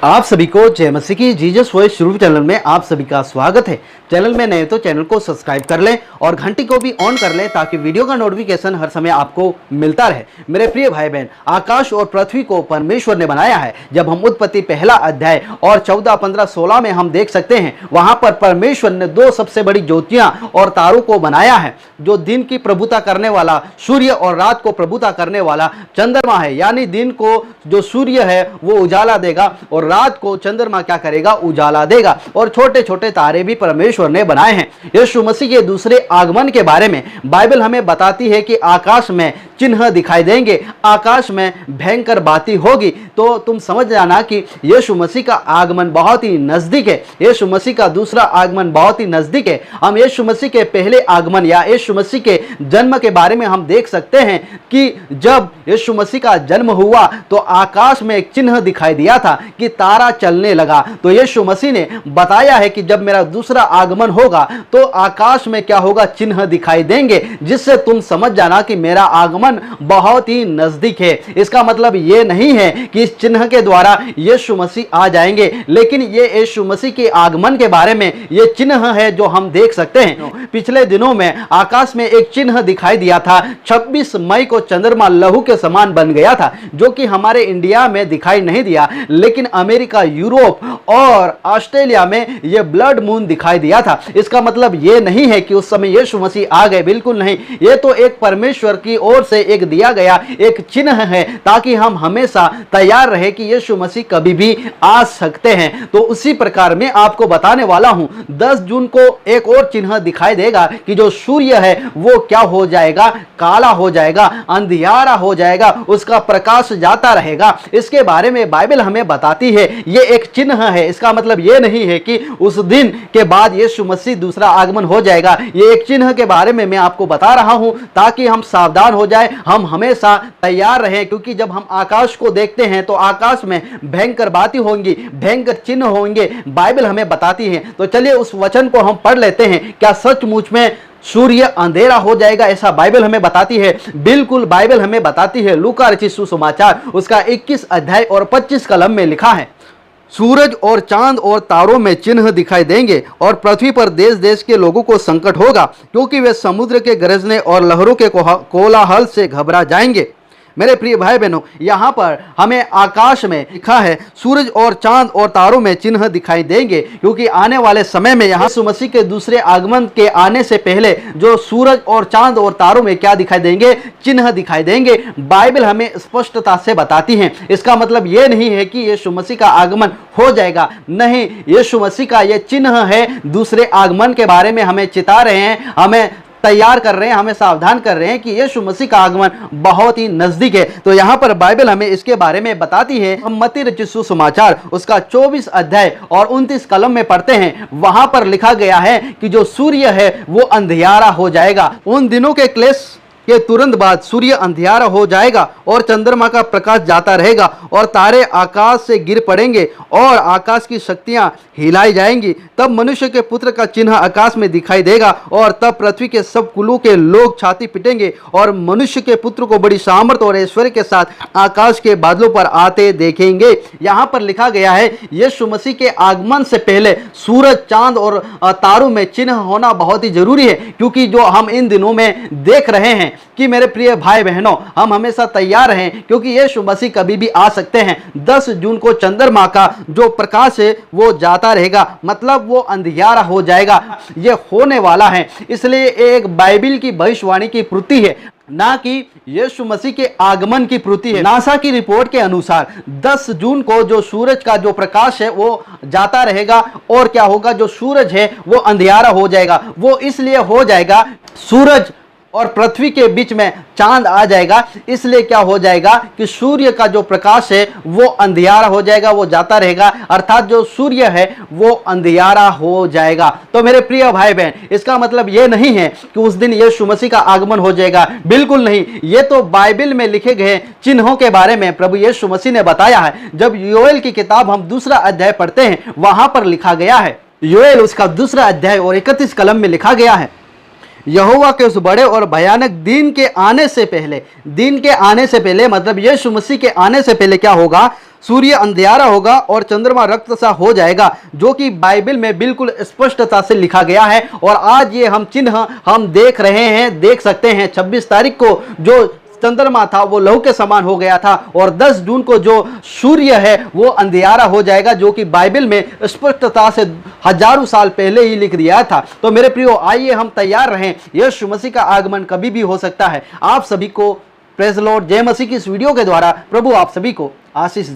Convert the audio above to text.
आप सभी को जय मसीह की जीसस वॉइस शुरू चैनल में आप सभी का स्वागत है। चैनल में नए तो चैनल को सब्सक्राइब कर लें और घंटी को भी ऑन कर लें ताकि वीडियो का नोटिफिकेशन हर समय आपको मिलता रहे। मेरे प्रिय भाई बहन, आकाश और पृथ्वी को परमेश्वर ने बनाया है। जब हम उत्पत्ति पहला अध्याय और 14, 15, 16 में हम देख सकते हैं, वहां पर परमेश्वर ने दो सबसे बड़ी ज्योतियां और तारों को बनाया है, जो दिन की प्रभुता करने वाला सूर्य और रात को प्रभुता करने वाला चंद्रमा है। यानी दिन को जो सूर्य है वो उजाला देगा और रात को चंद्रमा क्या करेगा, उजाला देगा। और छोटे छोटे तारे भी परमेश्वर ने बनाए हैं। यीशु मसीह के दूसरे आगमन के बारे में बाइबल हमें बताती है कि आकाश में चिन्ह दिखाई देंगे, आकाश में भयंकर बाती होगी। तो तुम समझ जाना कि यीशु मसीह का आगमन बहुत ही नजदीक है। यीशु मसीह का दूसरा आगमन बहुत ही नजदीक है। हम यीशु मसीह के पहले आगमन या यीशु मसीह के जन्म के बारे में हम देख सकते हैं कि जब यीशु मसीह का जन्म हुआ तो आकाश में एक चिन्ह दिखाई दिया था कि तारा चलने लगा। तो यीशु मसीह ने बताया है कि जब मेरा दूसरा आगमन होगा तो आकाश में क्या होगा, चिन्ह दिखाई देंगे, जिससे तुम समझ जाना कि मेरा आगमन बहुत ही नजदीक है। इसका मतलब यह नहीं है कि इस चिन्ह के द्वारा यीशु मसीह आ जाएंगे, लेकिन ये यीशु मसीह के आगमन के बारे में ये चिन्ह है जो हम देख सकते हैं। पिछले दिनों में आकाश में एक चिन्ह दिखाई दिया था। 26 मई को चंद्रमा लहू के समान बन गया था, जो कि हमारे इंडिया में दिखाई नहीं दिया, लेकिन अमेरिका, यूरोप और ऑस्ट्रेलिया में यह ब्लड मून दिखाई दिया था। इसका मतलब यह नहीं है कि उस समय यीशु मसीह आ गए, बिल्कुल नहीं। यह तो एक परमेश्वर की ओर से एक दिया गया एक चिन्ह है, ताकि हम हमेशा तैयार रहे कि यीशु मसीह कभी भी आ सकते हैं। तो उसी प्रकार मैं आपको बताने वाला हूं, 10 जून को एक और चिन्ह दिखाई देगा कि जो सूर्य है वो क्या हो जाएगा, काला हो जाएगा, अंधियारा हो जाएगा, उसका प्रकाश जाता रहेगा। इसके बारे में बाइबल हमें बताती है ये एक चिन्ह है। इसका मतलब ये नहीं है कि उस दिन के बाद यीशु मसीह दूसरा आगमन हो जाएगा। ये एक चिन्ह के बारे में मैं आपको बता रहा हूं ताकि हम सावधान हो जाए, हम हमेशा तैयार रहें, क्योंकि जब हम आकाश को देखते हैं तो आकाश में भयंकर बातें होंगी, भयंकर चिन्ह होंगे, बाइबल हमें बताती है। तो चलिए उस वचन को हम पढ़ लेते हैं। क्या सचमुच में सूर्य अंधेरा हो जाएगा, ऐसा बाइबल हमें बताती है? बिल्कुल, बाइबल हमें बताती है। लूका रचित सुसमाचार उसका 21 अध्याय और 25 कलम में लिखा है, सूरज और चांद और तारों में चिन्ह दिखाई देंगे और पृथ्वी पर देश देश के लोगों को संकट होगा, क्योंकि वे समुद्र के गरजने और लहरों के कोलाहल से घबरा जाएंगे। मेरे प्रिय भाई बहनों, यहाँ पर हमें आकाश में लिखा है सूरज और चांद और तारों में चिन्ह दिखाई देंगे, क्योंकि आने वाले समय में यहाँ यीशु मसीह के दूसरे आगमन के आने से पहले जो सूरज और चांद और तारों में क्या दिखाई देंगे, चिन्ह दिखाई देंगे। बाइबल हमें स्पष्टता से बताती है। इसका मतलब ये नहीं है कि यीशु मसीह का आगमन हो जाएगा, नहीं। यीशु मसीह का ये चिन्ह है, दूसरे आगमन के बारे में हमें चिता रहे हैं, हमें तैयार कर रहे हैं, हमें सावधान कर रहे हैं कि यीशु मसीह का आगमन बहुत ही नजदीक है। तो यहाँ पर बाइबल हमें इसके बारे में बताती है। हम मत्ती रचित सुसमाचार उसका 24 अध्याय और 29 कलम में पढ़ते हैं। वहां पर लिखा गया है कि जो सूर्य है वो अंधियारा हो जाएगा। उन दिनों के क्लेश के तुरंत बाद सूर्य अंधियारा हो जाएगा और चंद्रमा का प्रकाश जाता रहेगा और तारे आकाश से गिर पड़ेंगे और आकाश की शक्तियां हिलाई जाएंगी। तब मनुष्य के पुत्र का चिन्ह आकाश में दिखाई देगा और तब पृथ्वी के सब कुलों के लोग छाती पीटेंगे और मनुष्य के पुत्र को बड़ी सामर्थ और ऐश्वर्य के साथ आकाश के बादलों पर आते देखेंगे। यहाँ पर लिखा गया है यीशु मसीह के आगमन से पहले सूरज, चांद और तारों में चिन्ह होना बहुत ही जरूरी है, क्योंकि जो हम इन दिनों में देख रहे हैं कि मेरे प्रिय भाई बहनों, हम हमेशा तैयार रहें, क्योंकि यीशु मसीह कभी भी आ सकते हैं। 10 जून को चंद्रमा का जो प्रकाश है वो जाता रहेगा, मतलब वो अंधियारा हो जाएगा। ये होने वाला है, इसलिए एक बाइबल की भविष्यवाणी की पूर्ति है, ना कि यीशु मसीह के आगमन की पूर्ति है। नासा की रिपोर्ट के अनुसार 10 जून को जो सूरज का जो प्रकाश है वो जाता रहेगा और क्या होगा, जो सूरज है वो अंधियारा हो जाएगा। वो इसलिए हो जाएगा, सूरज और पृथ्वी के बीच में चांद आ जाएगा, इसलिए क्या हो जाएगा कि सूर्य का जो प्रकाश है वो अंधियारा हो जाएगा, वो जाता रहेगा, अर्थात जो सूर्य है वो अंधियारा हो जाएगा। तो मेरे प्रिय भाई बहन, इसका मतलब ये नहीं है कि उस दिन यीशु मसीह का आगमन हो जाएगा, बिल्कुल नहीं। ये तो बाइबल में लिखे गए चिन्हों के बारे में प्रभु यीशु मसीह ने बताया है। जब योएल की किताब हम दूसरा अध्याय पढ़ते हैं, वहां पर लिखा गया है, योएल उसका दूसरा अध्याय और 31 कलम में लिखा गया है, यहोवा के उस बड़े और भयानक दिन के आने से पहले मतलब यीशु मसीह के आने से पहले क्या होगा, सूर्य अंधियारा होगा और चंद्रमा रक्त सा हो जाएगा, जो कि बाइबल में बिल्कुल स्पष्टता से लिखा गया है। और आज ये हम चिन्ह हम देख रहे हैं, देख सकते हैं। 26 तारीख को जो चंद्रमा था वो लहू के समान हो गया था, और 10 जून को जो सूर्य है वो अंधियारा हो जाएगा, जो कि बाइबल में स्पष्टता से हजारों साल पहले ही लिख दिया था। तो मेरे प्रियो, आइए हम तैयार रहें, यीशु मसीह का आगमन कभी भी हो सकता है। आप सभी को प्रेज़ द लॉर्ड, जय मसीह की इस वीडियो के द्वारा प्रभु आप सभी को आशीष दे।